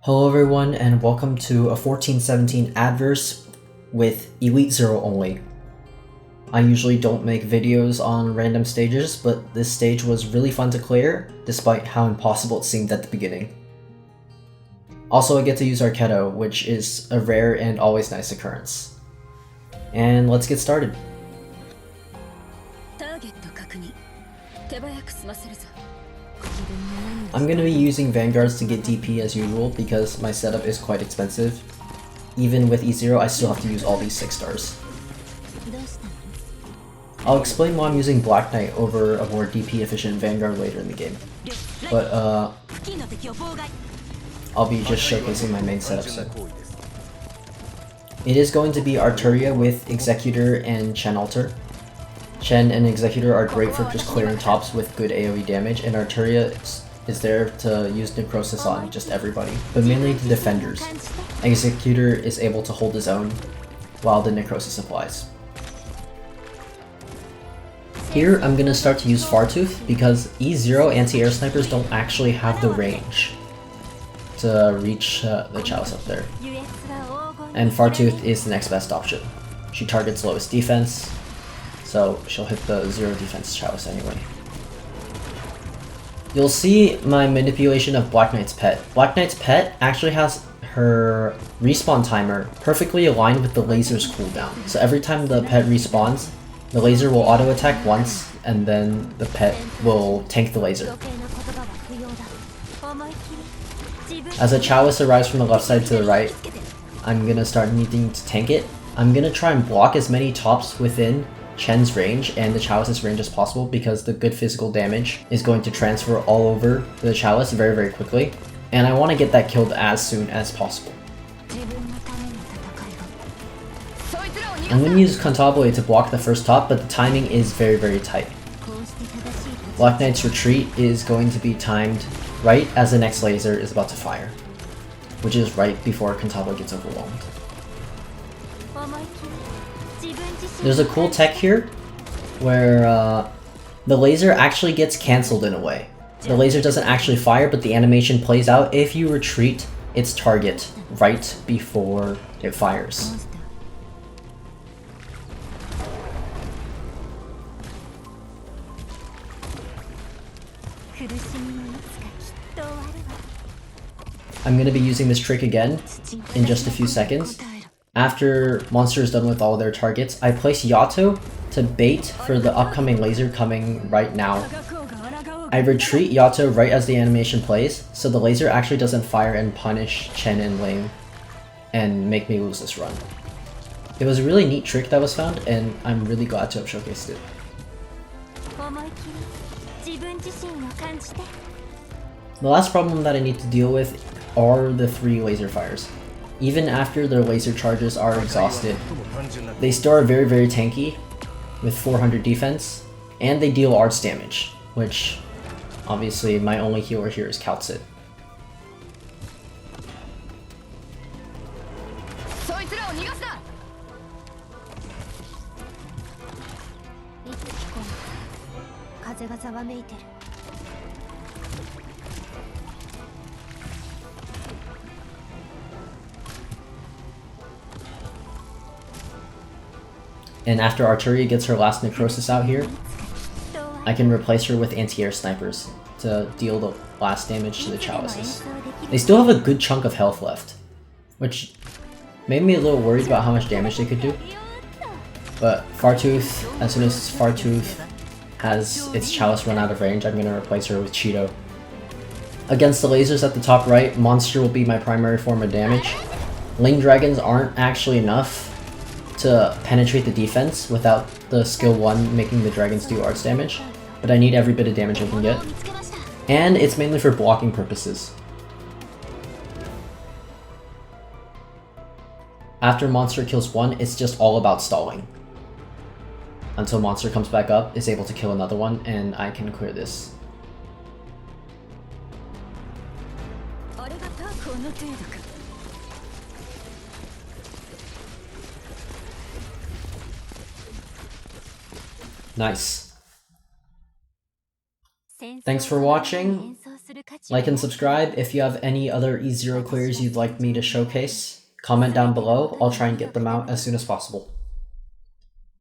Hello everyone and welcome to a 1417 adverse with Elite Zero only. I usually don't make videos on random stages, but this stage was really fun to clear, despite how impossible it seemed at the beginning. Also, I get to use Arknights, which is a rare and always nice occurrence. And let's get started. I'm going to be using Vanguards to get DP as usual because my setup is quite expensive. Even with E0, I still have to use all these 6 stars. I'll explain why I'm using Black Knight over a more DP efficient Vanguard later in the game. But I'll be just showcasing my main setup set. It is going to be Arturia with Executor and Chen Alter. Chen and Executor are great for just clearing tops with good AoE damage, and Arturia is there to use Necrosis on just everybody, but mainly the defenders. Executor is able to hold his own while the Necrosis applies. Here I'm gonna start to use Fartooth because E0 anti-air snipers don't actually have the range to reach the Chalice up there. And Fartooth is the next best option. She targets lowest defense, so she'll hit the 0 defense Chalice anyway. You'll see my manipulation of Black Knight's pet. Black Knight's pet actually has her respawn timer perfectly aligned with the laser's cooldown. So every time the pet respawns, the laser will auto attack once, and then the pet will tank the laser. As a Chalice arrives from the left side to the right, I'm gonna start needing to tank it. I'm gonna try and block as many tops within Chen's range and the Chalice's range as possible because the good physical damage is going to transfer all over the Chalice very quickly, and I want to get that killed as soon as possible. I'm going to use Cantabile to block the first top, but the timing is very tight. Black Knight's retreat is going to be timed right as the next laser is about to fire, which is right before Cantabile gets overwhelmed. There's a cool tech here where the laser actually gets cancelled in a way. The laser doesn't actually fire, but the animation plays out if you retreat its target right before it fires. I'm going to be using this trick again in just a few seconds. After Monster is done with all their targets, I place Yato to bait for the upcoming laser coming right now. I retreat Yato right as the animation plays, so the laser actually doesn't fire and punish Chen and Lane and make me lose this run. It was a really neat trick that was found, and I'm really glad to have showcased it. The last problem that I need to deal with are the 3 laser fires. Even after their laser charges are exhausted, they still are very tanky with 400 defense, and they deal arts damage, which obviously my only healer here is Kaltsit. And after Arturia gets her last Necrosis out here, I can replace her with anti-air snipers to deal the last damage to the Chalices. They still have a good chunk of health left, which made me a little worried about how much damage they could do. But Fartooth, as soon as Fartooth has its Chalice run out of range, I'm going to replace her with Cheeto. Against the lasers at the top right, Monster will be my primary form of damage. Lane Dragons aren't actually enough to penetrate the defense without the skill 1 making the dragons do arts damage, but I need every bit of damage I can get. And it's mainly for blocking purposes. After Monster kills 1, it's just all about stalling. Until Monster comes back up, is able to kill another one, and I can clear this. Nice. Thanks for watching. Like and subscribe. If you have any other E0 clears you'd like me to showcase, comment down below. I'll try and get them out as soon as possible.